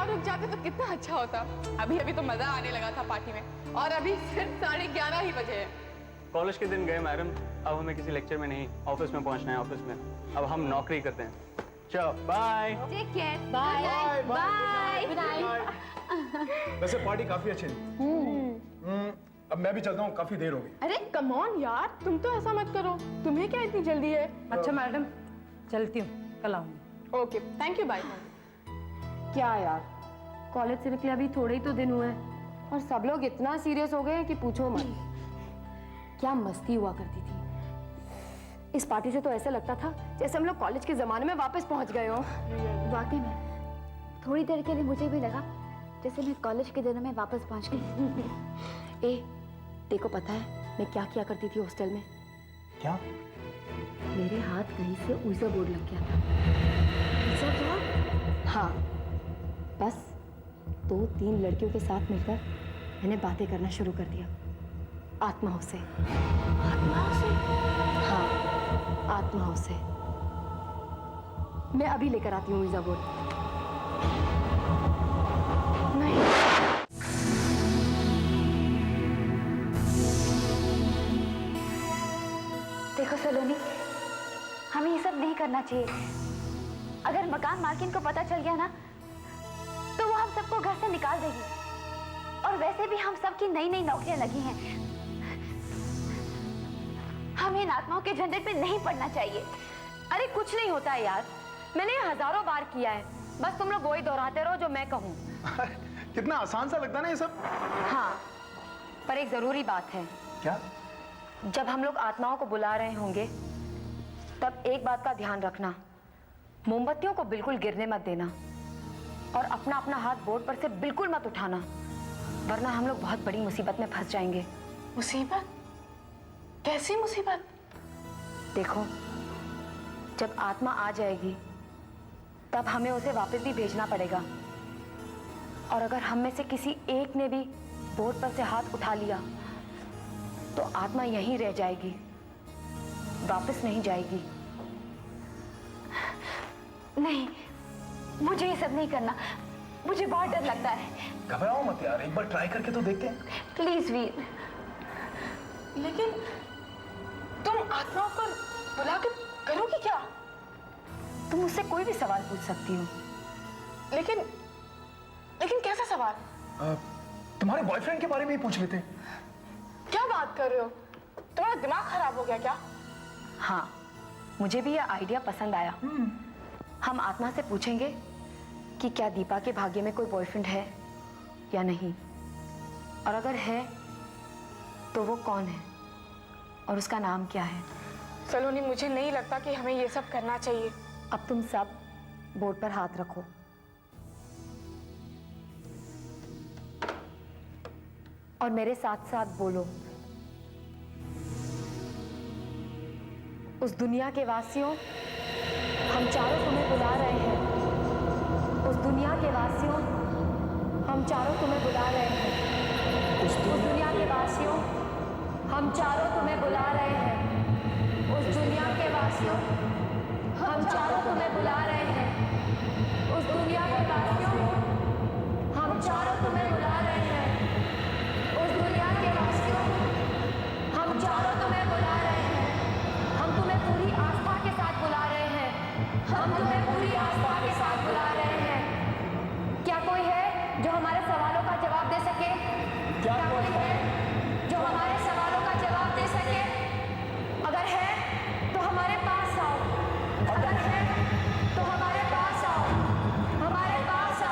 और रुक जाते तो कितना अच्छा होता। अभी अभी तो मजा आने लगा था पार्टी में और अभी सिर्फ 11:30 ही बजे हैं। कॉलेज के दिन गए मैडम, अब हमें किसी लेक्चर में नहीं, ऑफिस में पहुंचना है। ऑफिस में अब हम नौकरी करते हैं। चलो bye. Take care. Bye bye bye. वैसे पार्टी काफी अच्छी थी। अब मैं भी चलता हूँ, काफी देर हो गई। अरे कम ऑन यार, तुम तो ऐसा मत करो, तुम्हें क्या इतनी जल्दी है? अच्छा मैडम, चलती हूँ, कल आऊंगी। Okay thank you, bye. क्या यार, कॉलेज से निकले अभी थोड़े ही तो दिन हुए हैं और सब लोग इतना सीरियस हो गए हैं कि पूछो मत। क्या मस्ती हुआ करती थी। इस पार्टी से तो ऐसा लगता था जैसे हम लोग कॉलेज के जमाने में वापस पहुंच गए हो। वाकई में थोड़ी देर के लिए मुझे भी लगा जैसे मैं कॉलेज के दिनों में वापस पहुंच गई। ए, देखो पता है मैं क्या किया करती थी हॉस्टल में? क्या? मेरे हाथ कहीं से ऊजा बोर्ड लग गया था। ऊजा बोर्ड? हाँ, बस 2-3 लड़कियों के साथ मिलकर मैंने बातें करना शुरू कर दिया। आत्माओं से। आत्माओं से? हाँ, आत्माओं से। मैं अभी लेकर आती हूँ ऊजा बोर्ड। नहीं। देखो सलोनी, हमें ये सब नहीं करना चाहिए। अगर मकान मालकिन को पता चल गया ना तो वो हम सबको घर से निकाल देगी। और वैसे भी हम सबकी नई नई नौकरियां लगी हैं। हमें इन आत्माओं के झंझट में नहीं पड़ना चाहिए। अरे कुछ नहीं होता है यार, मैंने ये हजारों बार किया है। बस तुम लोग वही दोहराते रहो जो मैं कहूँ। कितना आसान सा लगता है ना ये सब। हाँ, पर एक जरूरी बात है। क्या? जब हम लोग आत्माओं को बुला रहे होंगे तब एक बात का ध्यान रखना, मोमबत्तियों को बिल्कुल गिरने मत देना और अपना अपना हाथ बोर्ड पर से बिल्कुल मत उठाना, वरना हम लोग बहुत बड़ी मुसीबत में फंस जाएंगे। मुसीबत? कैसी मुसीबत? देखो, जब आत्मा आ जाएगी तब हमें उसे वापस भी भेजना पड़ेगा। और अगर हम में से किसी एक ने भी बोर्ड पर से हाथ उठा लिया तो आत्मा यहीं रह जाएगी, वापस नहीं जाएगी। नहीं, मुझे ये सब नहीं करना। मुझे बहुत डर लगता है। घबराओ मत यार, एक बार ट्राई करके तो देखते हैं। प्लीज वीर। लेकिन तुम आत्माओं को बुला के करोगी क्या? तुम मुझसे कोई भी सवाल पूछ सकती हो। लेकिन कैसा सवाल? तुम्हारे बॉयफ्रेंड के बारे में ही पूछ लेते। क्या बात कर रहे हो? तुम्हारा दिमाग खराब हो गया क्या? हाँ, मुझे भी यह आइडिया पसंद आया। हम आत्मा से पूछेंगे कि क्या दीपा के भाग्य में कोई बॉयफ्रेंड है या नहीं, और अगर है तो वो कौन है और उसका नाम क्या है। सलोनी, मुझे नहीं लगता कि हमें ये सब करना चाहिए। अब तुम सब बोर्ड पर हाथ रखो और मेरे साथ साथ बोलो, उस दुनिया के वासियों, हम चारों तुम्हें बुला रहे हैं। उस दुनिया के वासियों, हम चारों तुम्हें बुला रहे हैं। उस दुनिया के वासियों, हम चारों तुम्हें बुला रहे हैं। उस दुनिया के वासियों, हम चारों तुम्हें बुला रहे हैं। उस दुनिया के वासियों, हम चारों तुम्हें बुला रहे हैं। उस दुनिया के वासियों, हम चारों तुम्हें बुला रहे हैं। हम तुम्हें पूरी आस्था के साथ बुला रहे हैं। हम तुम्हें पूरी आस्था के साथ बुला रहे हैं। क्या कोई है जो हमारे सवालों का जवाब दे सके? क्या कोई है जो हमारे सवालों का जवाब दे सके? अगर है तो हमारे पास आओ। अगर है तो हमारे पास आओ। हमारे पास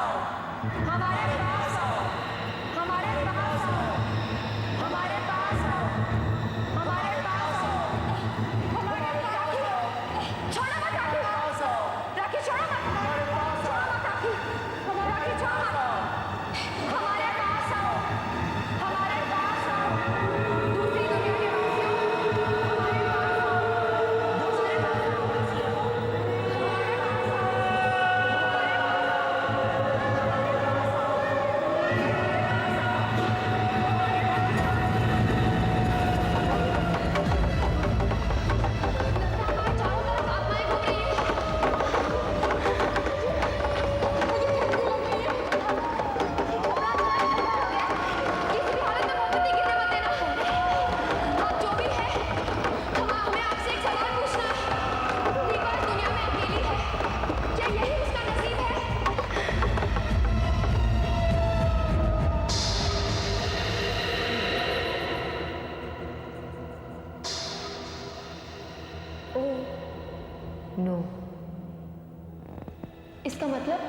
इसका मतलब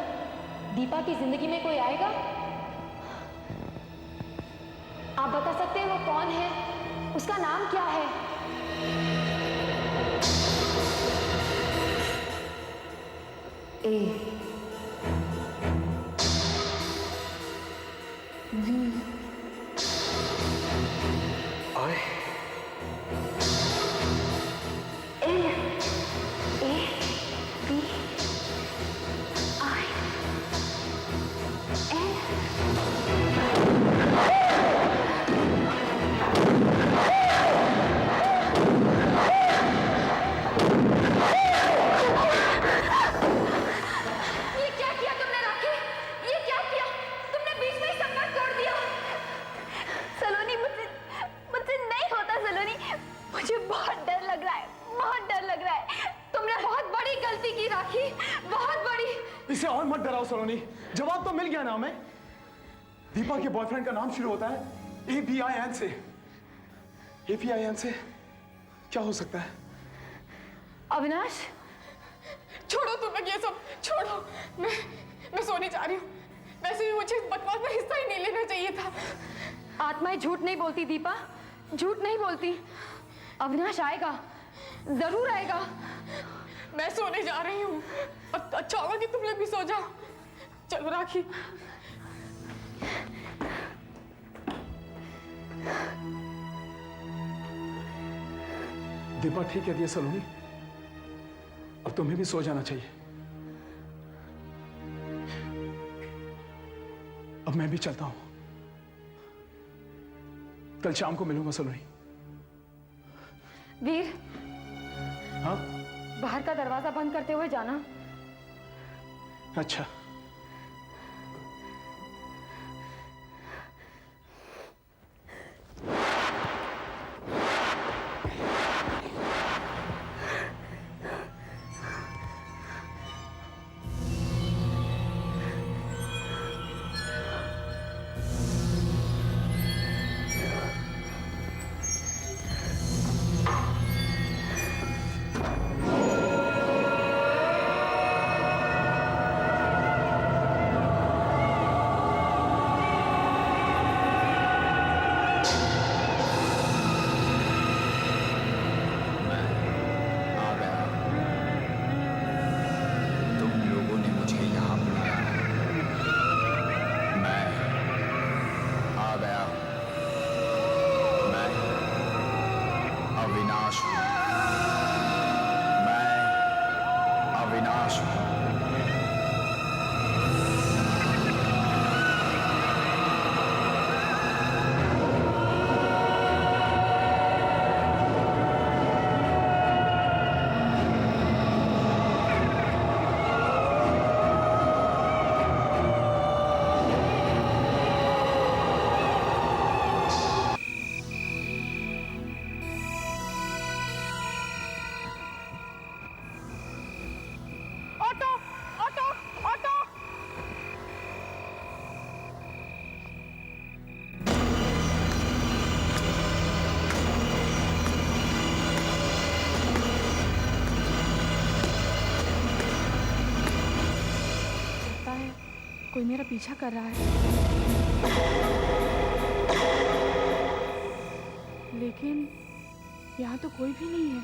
दीपा की जिंदगी में कोई आएगा? आप बता सकते हैं वो कौन है? उसका नाम क्या है? ए आए L A B I N ये क्या किया तुमने राखी? ये क्या किया? तुमने बीच में ही संपर्क तोड़ दिया। सलोनी मुझसे नहीं होता सलोनी। मुझे बहुत डर लग रहा है, बहुत डर लग रहा है। तुमने बहुत बड़ी गलती की राखी, बहुत बड़ी। इसे और मत डराओ सलोनी, जवाब तो मिल गया ना हमें। दीपा के बॉयफ्रेंड का नाम शुरू होता है ABIN से। ABIN से क्या हो सकता है? अविनाश, छोड़ो तुम लोग ये सब, छोड़ो। मैं सोने जा रही हूँ। वैसे भी मुझे इस बकवास में हिस्सा ही नहीं लेना चाहिए था। आत्माएं झूठ नहीं बोलती दीपा, झूठ नहीं बोलती। अविनाश आएगा, जरूर आएगा। मैं सोने जा रही हूँ और अच्छा होगा कि तुम लोग भी सो जाओ। चलो राखी। दीपा ठीक कहती है सलोनी, अब तुम्हें भी सो जाना चाहिए। अब मैं भी चलता हूं, कल शाम को मिलूंगा सलोनी। वीर, हाँ बाहर का दरवाजा बंद करते हुए जाना। अच्छा। कोई मेरा पीछा कर रहा है, लेकिन यहाँ तो कोई भी नहीं है।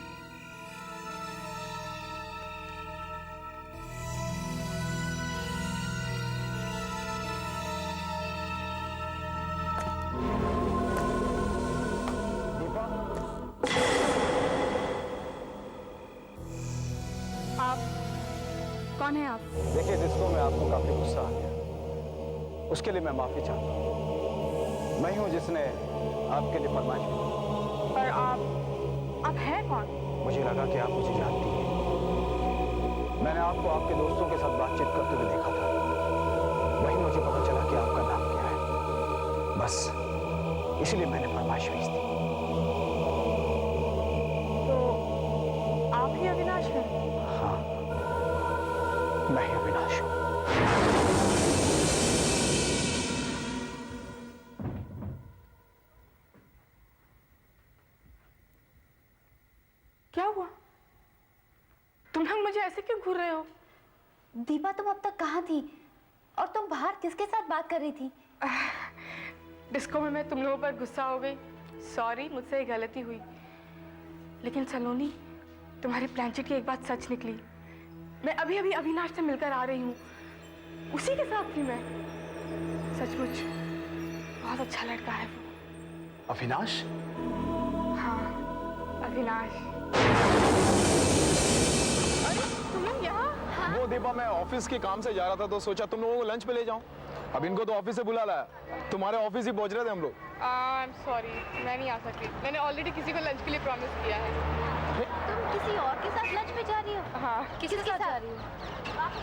आप कौन है? आप देखिए जिसको मैं आपको काफी गुस्सा आ गया, उसके लिए मैं माफी चाहता हूँ। मैं हूँ जिसने आपके लिए फरमाइश की। पर आप हैं कौन? मुझे लगा कि आप मुझे जानती हैं। मैंने आपको आपके दोस्तों के साथ बातचीत करते हुए देखा था, वहीं मुझे पता चला कि आपका नाम क्या है। बस इसलिए मैंने फरमाइश भेज दी। तो आप ही अविनाश हैं? हाँ, मैं ही अविनाश हूँ। क्या हुआ? तुम लोग मुझे ऐसे क्यों घूर रहे हो? दीपा, तुम अब तक कहाँ थी? और तुम बाहर किसके साथ बात कर रही थी? डिस्को में मैं तुम लोगों पर गुस्सा हो गई। सॉरी, मुझसे एक गलती हुई। लेकिन सलोनी, तुम्हारी प्लानचेट की एक बात सच निकली। मैं अभी अभी अविनाश से मिलकर आ रही हूँ, उसी के साथ थी मैं। सचमुच बहुत अच्छा लड़का है वो। अविनाश? हाँ, अविनाश। अरे तुम लोग यहाँ? वो दीपा, मैं ऑफिस के काम से जा रहा था तो सोचा तुम लोगों को लंच पे ले जाऊं। अब इनको तो ऑफिस से बुला लाया, तुम्हारे ऑफिस ही पहुंच रहे थे हम लोग। आई एम सॉरी, मैं नहीं आ सकती। मैंने ऑलरेडी किसी को लंच के लिए प्रॉमिस किया है। तुम किसी और के साथ लंच पे जा रही हो? हाँ, किसके साथ जा रही हो?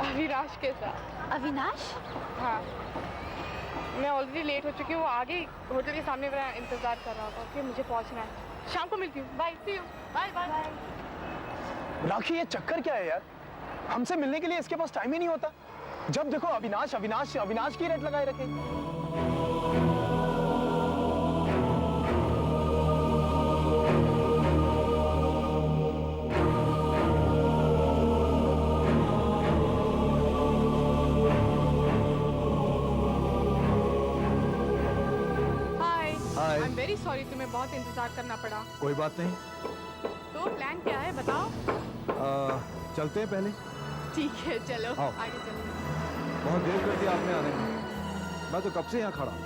अविनाश के साथ। अविनाश? हाँ, मैं ऑलरेडी लेट हो चुकी हूँ। वो आगे होटल के सामने मेरा इंतजार कर रहा था। फिर मुझे पहुँचना है। शाम को मिलती हूँ। Bye, see you. Bye bye. Rakhi, ये चक्कर क्या है यार? हमसे मिलने के लिए इसके पास टाइम ही नहीं होता। जब देखो अविनाश अविनाश अविनाश की रेट लगाए रखे। हाय। हाय। आई एम वेरी सॉरी, तुम्हें बहुत इंतजार करना पड़ा। कोई बात नहीं, तो प्लान क्या है बताओ? चलते हैं पहले। ठीक है, चलो आओ। आगे चलो। बहुत देर कर दी आपने आने में, मैं तो कब से यहाँ खड़ा हूँ।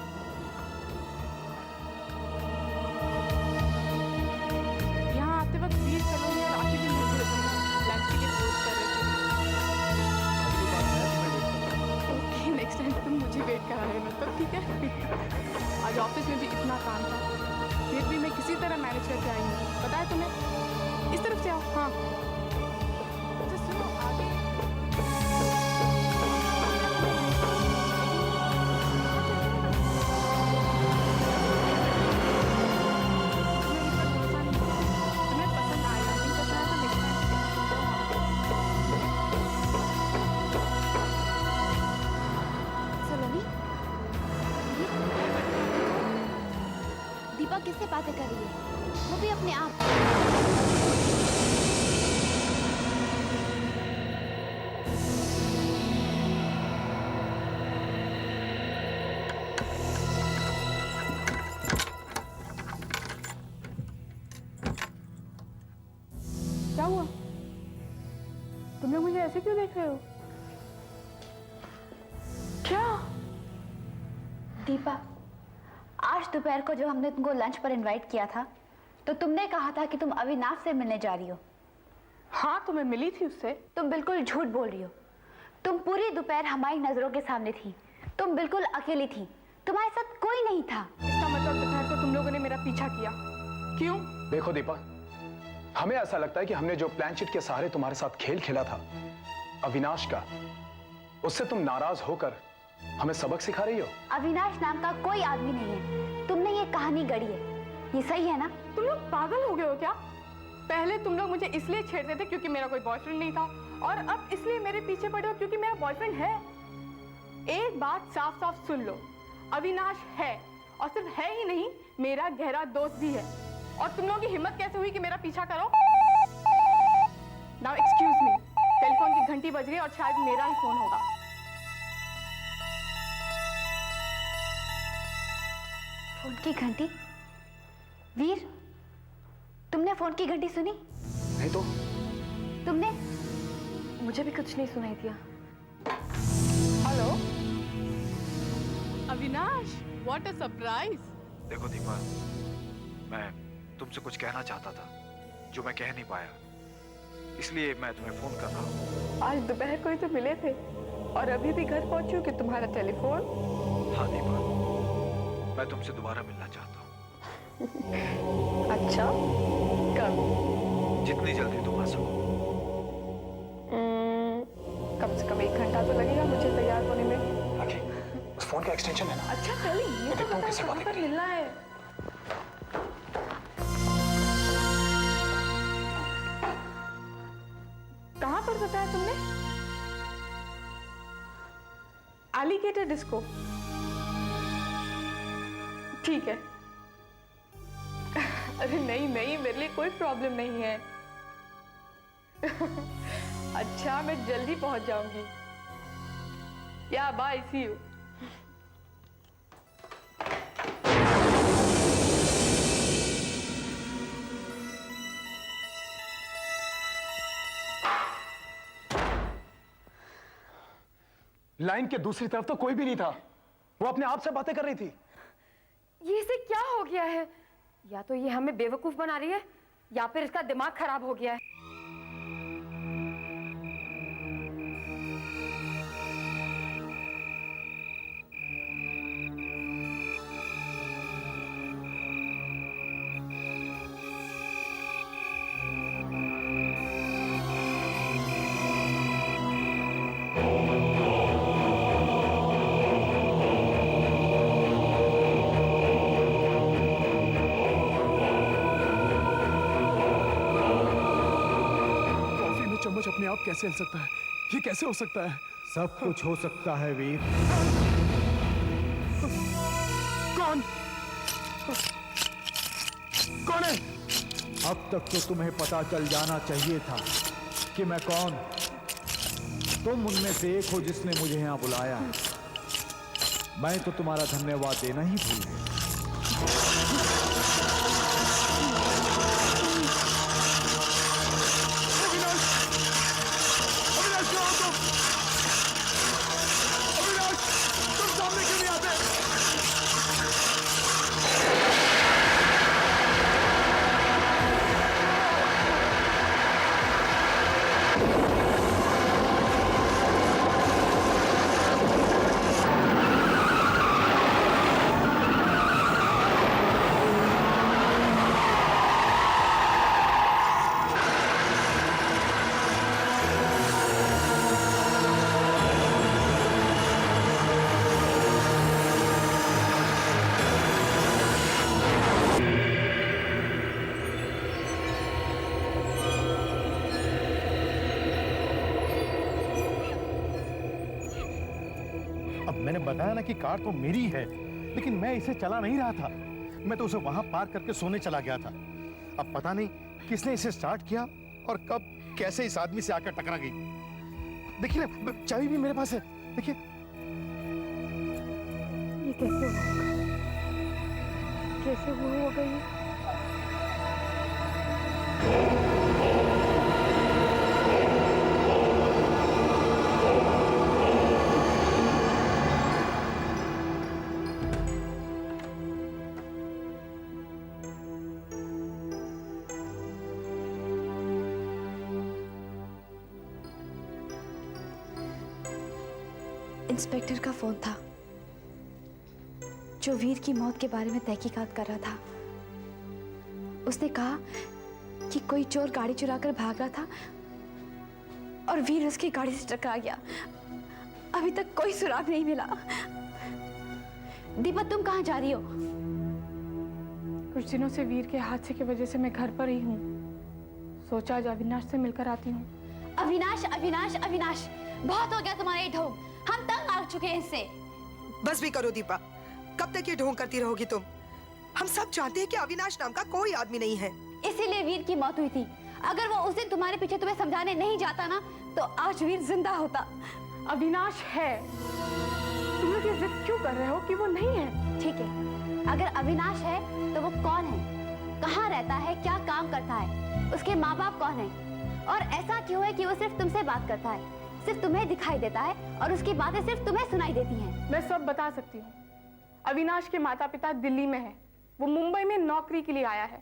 यहाँ आते वक्त प्लीज चलो, यार आके भी मुझे लंच के लिए फोर्स कर रहे अगली बार मैं तुम्हें वेट करूँगा। थे। ओके, नेक्स्ट टाइम तुम मुझे वेट करा लेना, तो ठीक है। आज ऑफिस में भी इतना काम था, फिर भी मैं किसी तरह मैनेज करके आई हूँ। पता है तुम्हें? इस तरफ से आओ। हाँ, अच्छा सुनो, आगे तुम्हें पसंद आएगा, नहीं पसंद आया तो नेक्स्ट टाइम। सलोनी, दीपा किससे बातें कर रही है? वो भी अपने आप। क्या हुआ? तुम लोग मुझे ऐसे क्यों देख रहे हो? क्या? दीपा, आज दोपहर को जब हमने तुमको लंच पर इनवाइट किया था तो तुमने कहा था कि तुम अविनाश से मिलने जा रही हो। हाँ, तो मैं मिली थी उससे। तुम बिल्कुल झूठ बोल रही हो। तुम पूरी दोपहर हमारी नजरों के सामने थी। तुम बिल्कुल अकेली थी, तुम्हारे साथ कोई नहीं था। इसका मतलब दोपहर को तुम लोगों ने मेरा पीछा किया। क्यों? देखो दीपा, हमें ऐसा लगता है कि हमने जो प्लानचेट के सहारे तुम्हारे साथ खेल खेला था अविनाश का, उससे तुम नाराज होकर हमें सबक सिखा रही हो। अविनाश नाम का कोई आदमी नहीं है। तुमने ये कहानी गढ़ी है, ये सही है ना? तुम लोग पागल हो गए हो क्या? पहले तुम लोग मुझे इसलिए छेड़ते थे क्योंकि मेरा कोई बॉयफ्रेंड नहीं था, और अब इसलिए मेरे पीछे पड़े हो क्योंकि मेरा बॉयफ्रेंड है। एक बात साफ साफ सुन लो, अविनाश है, और सिर्फ है ही नहीं, मेरा गहरा दोस्त भी है। और तुम लोगों की हिम्मत कैसे हुई कि मेरा पीछा करो? नाउ एक्सक्यूज मी, टेलीफोन की घंटी बज रही है और शायद मेरा ही फोन होगा। फोन की घंटी? वीर, तुमने फोन की घंटी सुनी? नहीं तो? तुमने? मुझे भी कुछ नहीं सुनाई दिया। Hello Avinash, what a surprise. देखो दीपा, मैं तुमसे कुछ कहना चाहता था जो मैं कह नहीं पाया, इसलिए मैं तुम्हें फोन कर रहा हूँ। आज दोपहर को ही तो मिले थे और अभी भी घर पहुंची हूँ कि तुम्हारा टेलीफोन। हाँ दीपा, मैं तुमसे दोबारा मिलना चाहता हूँ। अच्छा, कब? जितनी जल्दी तुम आ सको। कम से कम 1 घंटा तो लगेगा मुझे तैयार होने में। राखी, उस फोन का एक्सटेंशन है ना? अच्छा पहले ये तो देखता हूँ बताओ कैसे कहाँ बातें पर करें। मिलना है। कहाँ पर बताया तुमने? Alligator disco. ठीक है। अरे नहीं नहीं, मेरे लिए कोई प्रॉब्लम नहीं है। अच्छा, मैं जल्दी पहुंच जाऊंगी। या बाय, सी यू। लाइन के दूसरी तरफ तो कोई भी नहीं था, वो अपने आप से बातें कर रही थी। ये इसे क्या हो गया है? या तो ये हमें बेवकूफ बना रही है या फिर इसका दिमाग खराब हो गया है। कॉफी में चम्मच अपने आप कैसे हिल सकता है? ये कैसे हो सकता है? सब कुछ हो सकता है वीर। कौन कौन है? अब तक तो तुम्हें पता चल जाना चाहिए था कि मैं कौन। तुम उनमें से एक हो जिसने मुझे यहां बुलाया। मैं तो तुम्हारा धन्यवाद देना ही भूल गया। अविनाश क्यों हो तुम? अविनाश, तुम सामने क्यों नहीं आते? अब मैंने बताया ना कि कार तो मेरी है, लेकिन मैं इसे चला नहीं रहा था। मैं तो उसे वहां पार्क करके सोने चला गया था। अब पता नहीं किसने इसे स्टार्ट किया और कब कैसे इस आदमी से आकर टकरा गई। देखिए ना, चाबी भी मेरे पास है, देखिए। ये कैसे हुआ? कैसे हुआ होगा ये? इंस्पेक्टर का फोन था जो वीर की मौत के बारे में तहकीकात कर रहा था। उसने कहा कि कोई चोर गाड़ी चुरा कर भाग रहा था और वीर उसकी गाड़ी से टकरा गया। अभी तक कोई सुराग नहीं मिला। दीपा, तुम कहाँ जा रही हो? कुछ दिनों से वीर के हादसे की वजह से मैं घर पर ही हूँ। सोचा आज अविनाश से मिलकर आती हूँ। अविनाश, अविनाश, अविनाश, बहुत हो गया तुम्हारे ये ढोंग। हम तंग आ चुके हैं इससे। बस भी करो दीपा, कब तक ये ढोंग करती रहोगी तुम? हम सब जानते हैं कि अविनाश नाम का कोई आदमी नहीं है। इसीलिए वीर की मौत हुई थी। अगर वो उस दिन तुम्हारे पीछे तुम्हें समझाने नहीं जाता ना, तो आज वीर जिंदा होता। अविनाश है। तुम लोग ये जिद क्यों कर रहे हो कि वो नहीं है? ठीक है, अगर अविनाश है तो वो कौन है, कहाँ रहता है, क्या काम करता है, उसके माँ बाप कौन है, और ऐसा क्यों है कि वो सिर्फ तुमसे बात करता है, सिर्फ तुम्हें दिखाई देता है और उसकी बातें सिर्फ तुम्हें सुनाई देती हैं। मैं सब बता सकती हूँ। अविनाश के माता पिता दिल्ली में हैं। वो मुंबई में नौकरी के लिए आया है।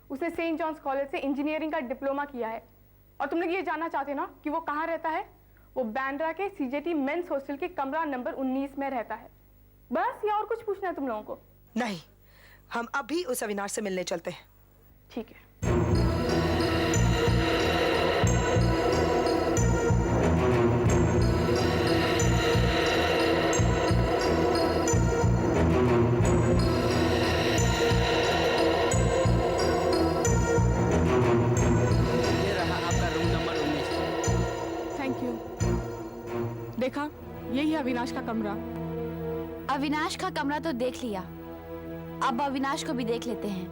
उसने सेंट जॉन्स कॉलेज से इंजीनियरिंग का डिप्लोमा किया है। और तुम लोग ये जानना चाहते हो ना कि वो कहाँ रहता है? वो बांद्रा के सीजेटी मेंस हॉस्टल के कमरा नंबर 19 में रहता है। बस, या और कुछ पूछना है तुम लोगों को? नहीं, हम अभी उस अविनाश से मिलने चलते हैं। ठीक है। देखा, यही है अविनाश का कमरा। अविनाश का कमरा तो देख लिया, अब अविनाश को भी देख लेते हैं।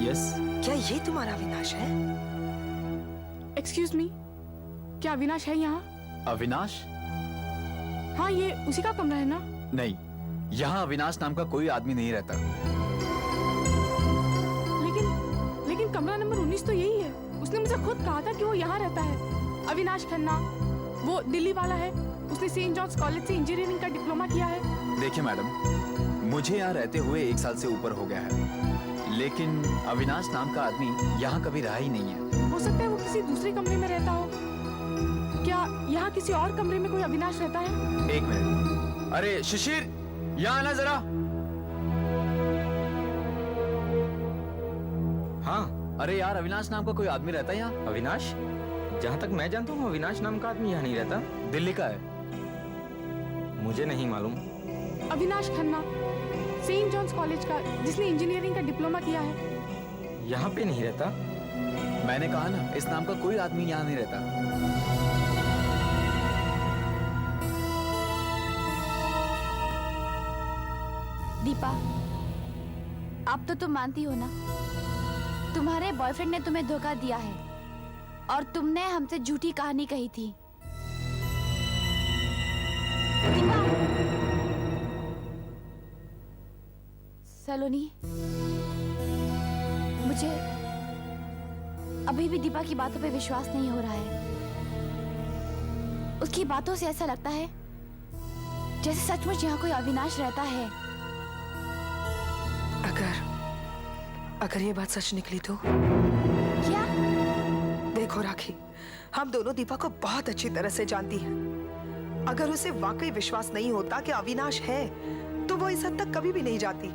यस। क्या ये तुम्हारा अविनाश है? एक्सक्यूज मी, क्या अविनाश है यहाँ? अविनाश? हाँ, ये उसी का कमरा है ना? नहीं, यहाँ अविनाश नाम का कोई आदमी नहीं रहता। लेकिन कमरा नंबर 19 तो यही है। उसने मुझे खुद कहा था कि वो यहाँ रहता है। अविनाश खन्ना, वो दिल्ली वाला है। उसने सेंट जॉर्ज कॉलेज से इंजीनियरिंग का डिप्लोमा किया है। देखिए मैडम, मुझे यहाँ रहते हुए 1 साल से ऊपर हो गया है, लेकिन अविनाश नाम का आदमी यहाँ कभी रहा ही नहीं है। हो सकता है वो किसी दूसरे कमरे में रहता हो। क्या यहाँ किसी और कमरे में कोई अविनाश रहता है? 1 मिनट। अरे शिशिर, यहाँ आना जरा। हाँ। अरे यार, अविनाश नाम का कोई आदमी रहता है यहाँ? अविनाश? जहाँ तक मैं जानता हूँ अविनाश नाम का आदमी यहाँ नहीं रहता। दिल्ली का है। मुझे नहीं मालूम। Avinash Khanna, saint John's college का, जिसने इंजीनियरिंग का डिप्लोमा किया है। यहाँ पे नहीं रहता। मैंने कहा ना, इस नाम का कोई आदमी यहाँ नहीं रहता। दीपा, अब तो तुम मानती हो ना, तुम्हारे बॉयफ्रेंड ने तुम्हें धोखा दिया है और तुमने हमसे झूठी कहानी कही थी। दीपा, सलोनी, मुझे अभी भी दीपा की बातों पे विश्वास नहीं हो रहा है। उसकी बातों से ऐसा लगता है जैसे सचमुच यहाँ कोई अविनाश रहता है। अगर ये बात सच निकली तो? क्या? देखो राखी, हम दोनों दीपा को बहुत अच्छी तरह से जानती हैं। अगर उसे वाकई विश्वास नहीं होता कि अविनाश है, तो वो इस हद तक कभी भी नहीं जाती।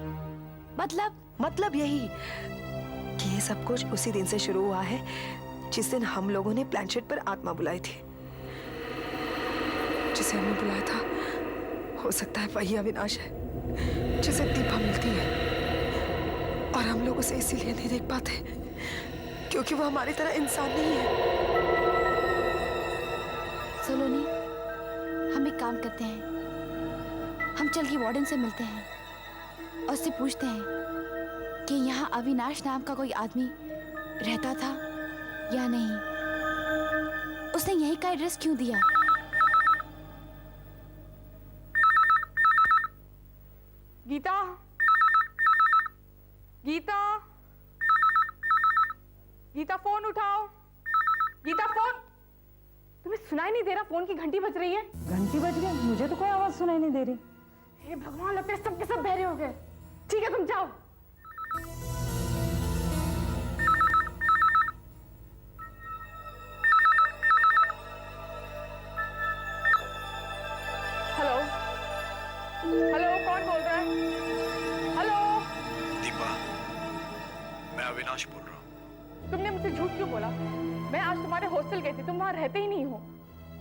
मतलब यही कि ये सब कुछ उसी दिन से शुरू हुआ है जिस दिन हम लोगों ने प्लानचेट पर आत्मा बुलाई थी। जिसे हमने बुलाया था, हो सकता है वही अविनाश है जिसे दीपा मिलती है, और हम लोग उसे इसीलिए नहीं देख पाते क्योंकि वो हमारी तरह इंसान नहीं है। सलोनी, हम एक काम करते हैं, हम चल के वार्डन से मिलते हैं और उससे पूछते हैं कि यहाँ अविनाश नाम का कोई आदमी रहता था या नहीं। उसने यही का एड्रेस क्यों दिया? गीता, गीता, गीता, फोन उठाओ। गीता, फोन। तुम्हें सुनाई नहीं दे रहा? फोन की घंटी बज रही है। घंटी बज गई? मुझे तो कोई आवाज सुनाई नहीं दे रही। हे भगवान, लगता है सब के सब बहरे हो गए। ठीक है, तुम जाओ। हेलो, हेलो, कौन बोल रहा है? हेलो। दीपा, मैं अविनाश बोल रहा हूँ। तुमने मुझसे झूठ क्यों बोला? मैं आज तुम्हारे हॉस्टल गई थी, तुम वहां रहते ही नहीं हो।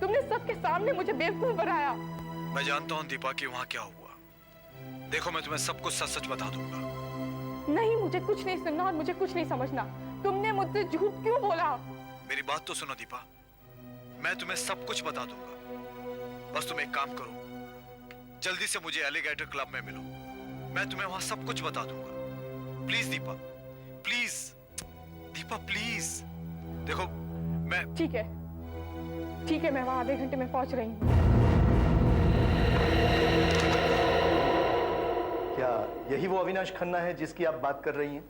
तुमने सबके सामने मुझे बेवकूफ बनाया। मैं जानता हूँ दीपा कि वहाँ क्या हुआ। देखो, मैं तुम्हें सब कुछ सच सच बता दूंगा। नहीं, मुझे कुछ नहीं सुनना और मुझे कुछ नहीं समझना। तुमने मुझसे झूठ क्यों बोला? मेरी बात तो सुनो दीपा, मैं तुम्हें सब कुछ बता दूंगा। बस तुम एक काम करो, जल्दी से मुझे एलिगेटर क्लब में मिलो। मैं तुम्हें वहां सब कुछ बता दूंगा। Please Deepa, please Deepa, please. देखो, मैं... ठीक है, मैं वहां आधे घंटे में पहुंच रही हूँ। क्या यही वो अविनाश खन्ना है जिसकी आप बात कर रही हैं?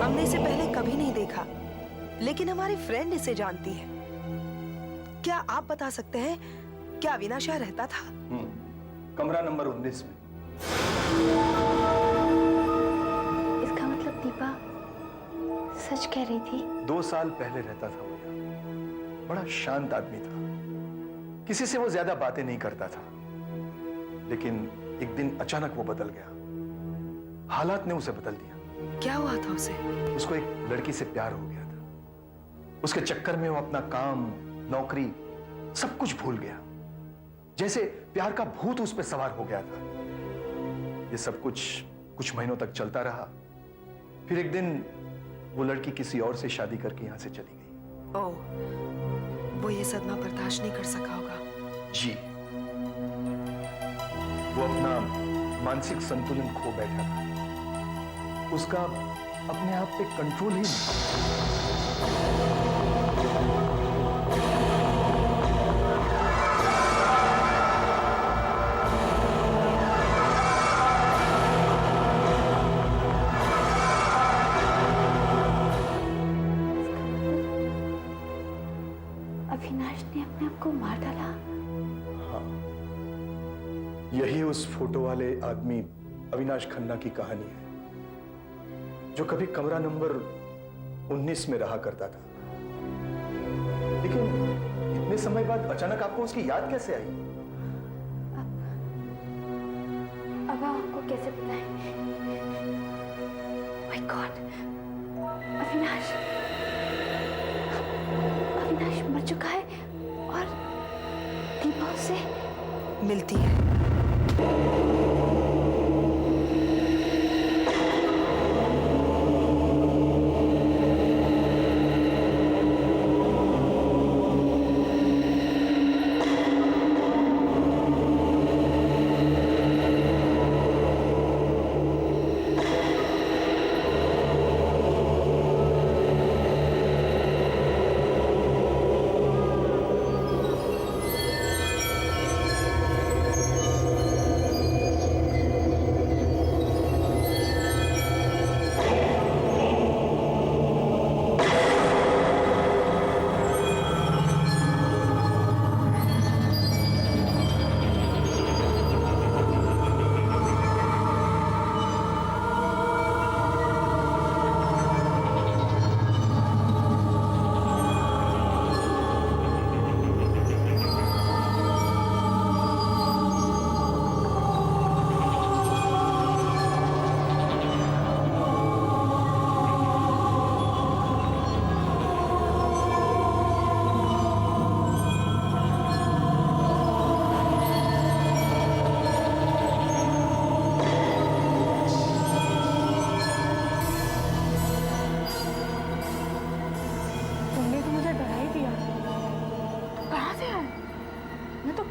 हमने इसे पहले कभी नहीं देखा, लेकिन हमारी फ्रेंड इसे जानती है। क्या आप बता सकते हैं क्या अविनाश यहाँ रहता था? कमरा नंबर 19 में। इसका मतलब दीपा सच कह रही थी। 2 साल पहले रहता था वो यहाँ। बड़ा शांत आदमी था, किसी से वो ज्यादा बातें नहीं करता था। लेकिन एक दिन अचानक वो बदल गया। हालात ने उसे बदल दिया। क्या हुआ था उसे? उसको एक लड़की से प्यार हो गया था। उसके चक्कर में वो अपना काम, नौकरी, सब कुछ भूल गया। जैसे प्यार का भूत उस पर सवार हो गया था। ये सब कुछ महीनों तक चलता रहा। फिर एक दिन वो लड़की किसी और से शादी करके यहां से चली गई। ओह, वो ये सदमा बर्दाश्त नहीं कर सका होगा। जी, वो अपना मानसिक संतुलन खो बैठा था। उसका अपने आप पे कंट्रोल ही नहीं। अविनाश ने अपने आप को मार डाला। यही उस फोटो वाले आदमी अविनाश खन्ना की कहानी है, जो कभी कमरा नंबर 19 में रहा करता था। लेकिन इतने समय बाद अचानक आपको उसकी याद कैसे आई? अब आपको कैसे बताएं? माय गॉड, अविनाश अविनाश मर चुका है और दीपा उससे मिलती है।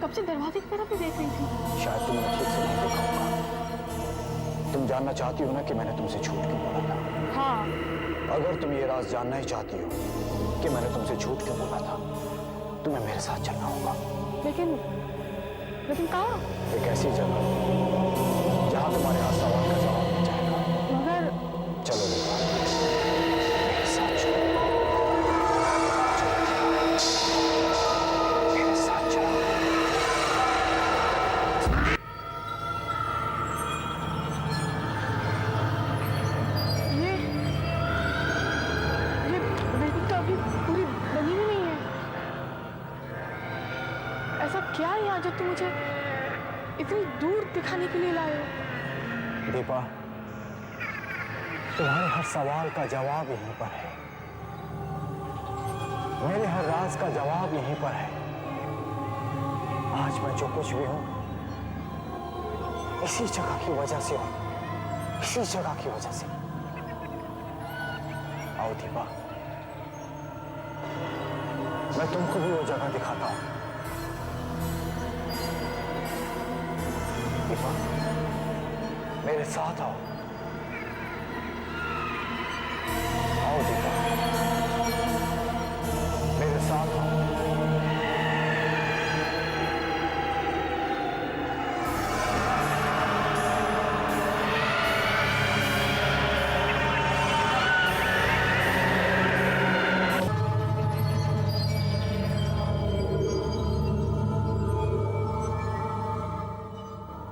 कब से दरवाजे की तरफ ही देख रही थी। शायद तुमने ठीक से नहीं देखा होगा। तुम जानना चाहती हो ना कि मैंने तुमसे झूठ क्यों बोला था? हाँ। अगर तुम ये राज जानना ही चाहती हो कि मैंने तुमसे झूठ क्यों बोला था, तुम्हें मेरे साथ चलना होगा। लेकिन कहाँ? एक ऐसी जगह जहाँ तुम्हारे हर सवाल का जवाब मिल जाएगा। मगर चलो दीपा, मेरे साथ चलो। मेरे साथ चलो। ये बिल्डिंग तो अभी पूरी बनी ही नहीं है। ऐसा क्या है यहाँ जो तुम मुझे इतनी दूर दिखाने के लिए लाए हो? दीपा, तुम्हारे हर सवाल का जवाब यहीं पर है। मेरे हर राज का जवाब यहीं पर है। आज मैं जो कुछ भी हूं, इसी जगह की वजह से हूं, इसी जगह की वजह से। आओ दीपा, मैं तुमको भी वो जगह दिखाता हूं। दीपा, मेरे साथ आओ। आओ दीपा, मेरे साथ आओ।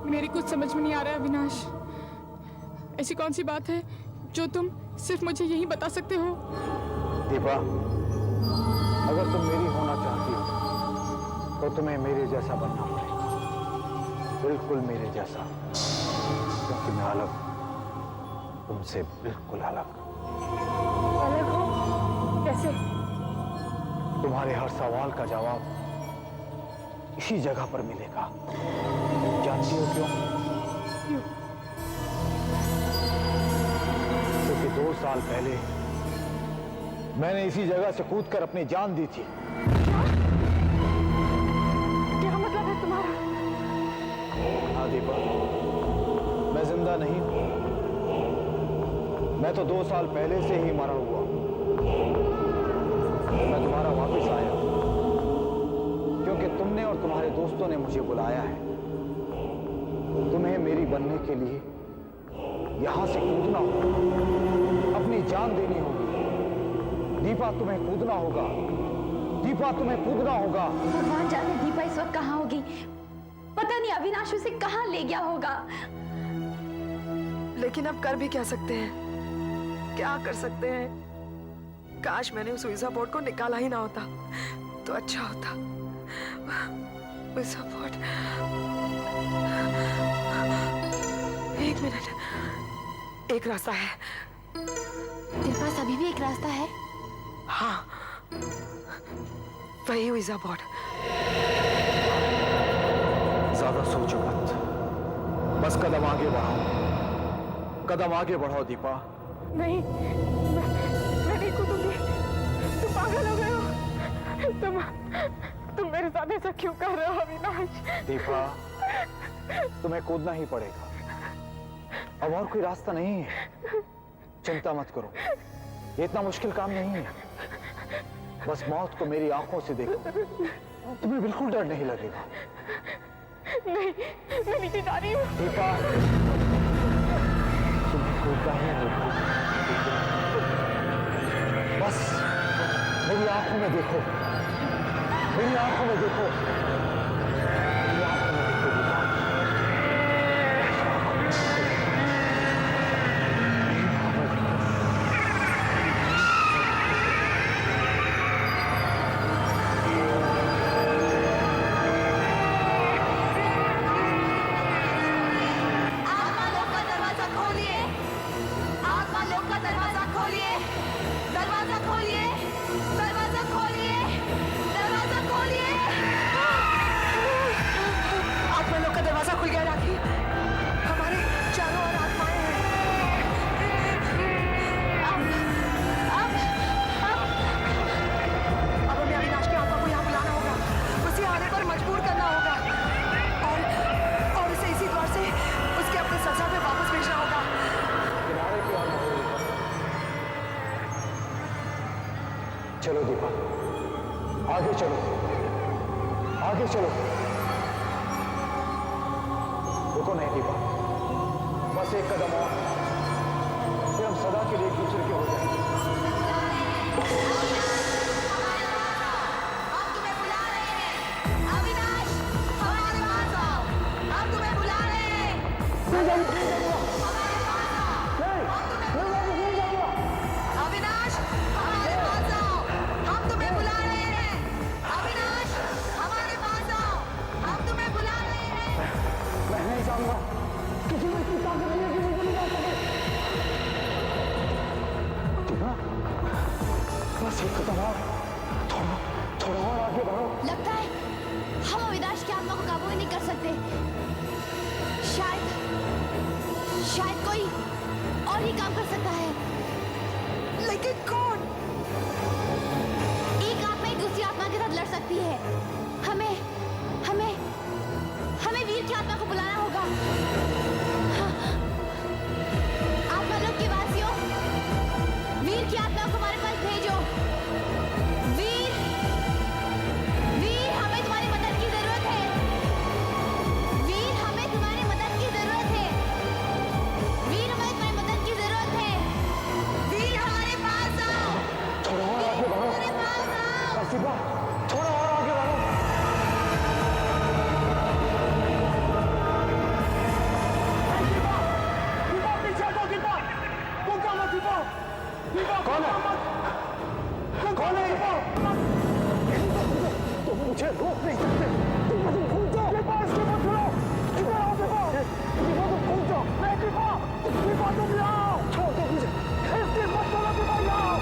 मेरी कुछ समझ में नहीं आ रहा है अविनाश। ऐसी कौन सी बात है जो तुम सिर्फ मुझे यही बता सकते हो? दीपा, अगर तुम मेरी होना चाहती हो तो तुम्हें मेरे जैसा बनना पड़ेगा, बिल्कुल मेरे जैसा, क्योंकि मैं अलग, तुमसे बिल्कुल अलग। अलग हो? कैसे? तुम्हारे हर सवाल का जवाब इसी जगह पर मिलेगा। जानती हो क्यों? क्यों? क्योंकि 2 साल पहले मैंने इसी जगह से कूदकर अपनी जान दी थी। क्या मतलब है तुम्हारा? हाँ दीपा, मैं जिंदा नहीं हूं, मैं तो 2 साल पहले से ही मरा हुआ हूं। मैं तुम्हारा वापस आया क्योंकि तुमने और तुम्हारे दोस्तों ने मुझे बुलाया है। तुम्हें मेरी बनने के लिए यहां से कूदना होगा, अपनी जान देनी होगी। दीपा तुम्हें कूदना होगा, दीपा तुम्हें कूदना होगा। भगवान जाने दीपा इस वक्त कहाँ होगी। पता नहीं अविनाश उसे कहाँ ले गया होगा। लेकिन अब कर भी क्या सकते हैं, क्या कर सकते हैं। काश मैंने उस वीजा बोर्ड को निकाला ही ना होता तो अच्छा होता। वीजा बोर्ड, एक मिनट, एक रास्ता है। तेरे पास अभी भी एक रास्ता है? हाँ, वही वीजा बोर्ड। ज्यादा सोचो मत, बस कदम आगे बढ़ाओ, कदम आगे बढ़ाओ दीपा। नहीं, मैं नहीं कूदूंगी। तुम पागल हो गए हो। तुम मेरे साथ ऐसा क्यों कर रहे हो अविनाश? दीपा, तुम्हें कूदना ही पड़ेगा, अब और कोई रास्ता नहीं है। चिंता मत करो, ये इतना मुश्किल काम नहीं है। बस मौत को मेरी आंखों से देखो, तुम्हें बिल्कुल डर नहीं लगेगा। नहीं, मैं नीचे जा रही हूँ। दीपा, तुम्हें कूदना ही होगा। बस मेरी आंखों में देखो, मेरी आंखों में देखो, मेरी आंखों में देखो दीपा। चलो दीपा, आगे चलो, आगे चलो। रुको नहीं दीपा, बस एक कदम और, फिर हम सदा के लिए एक दूसरे के हो जाएंगे। हम तुम्हें बुला रहे हैं। अविनाश, हमारे पास आओ। हम तुम्हें बुला रहे हैं। हमारे पास आओ। अविनाश, हमारे पास आओ। हम तुम्हें बुला रहे हैं। अविनाश, हमारे पास आओ। हम तुम्हें बुला रहे हैं। मैं नहीं चाहूंगा किसी में इतनी ताकत नहीं है कि मुझे नहीं जा सके। दीपा, बस एक कदम और, थोड़ा और आगे बढ़ो। लगता है हम अविनाश की आत्मा को काबू ही नहीं कर सकते। शायद कोई और ही काम कर सकता है। लेकिन कौन? एक आत्मा एक दूसरी आत्मा के साथ लड़ सकती है। हमें हमें हमें वीर की आत्मा को बुलाना होगा। हाँ। आत्मा लोक के वासियों, वीर की आत्मा को हमारे पास भेजो। वीर, वीर, हमें तुम्हारी मदद की जरूरत है। वीर, हमें तुम्हारी मदद की जरूरत है। वीर, हमें तुम्हारी मदद की जरूरत है। वीर, हमारे पास आओ। थोड़ा और आगे बढ़ो। हमारे पास आओ। बस दीपा, थोड़ा और आगे बढ़ो। कौन है? कौन है? तुम मुझे रोक नहीं सकते। तुम मुझे भूल जाओ। दीपा, इसके मत छोड़ो। दीपा, आओ दीपा। दीपा, तुम भूल जाओ। नहीं दीपा, दीपा तुम यहाँ आओ। छोड़ दो मुझे। इसके मत छोड़ो दीपा, यहाँ आओ।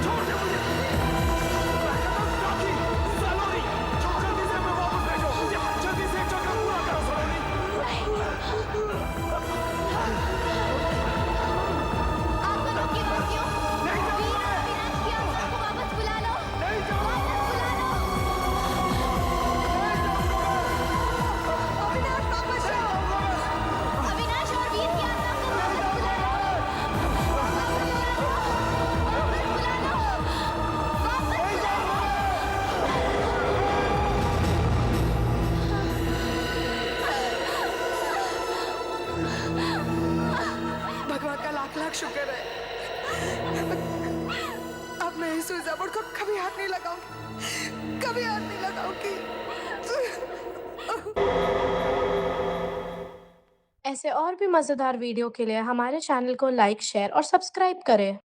छोड़ दे मुझे। राखी, सलोनी, जल्दी से हमें वापस भेजो। जल्दी से चक्कर पूरा करो सलोनी। आत्मा लोक के वासियों, वीर, अविनाश की आत्मा को वापस बुला लो। वापस बुला लो। का लाख लाख शुक्र है। अब मैं इस सुजामुड़ को कभी हाथ नहीं लगाऊंगी, कभी हाथ नहीं लगाऊंगी। ऐसे और भी मज़ेदार वीडियो के लिए हमारे चैनल को लाइक, शेयर और सब्सक्राइब करें।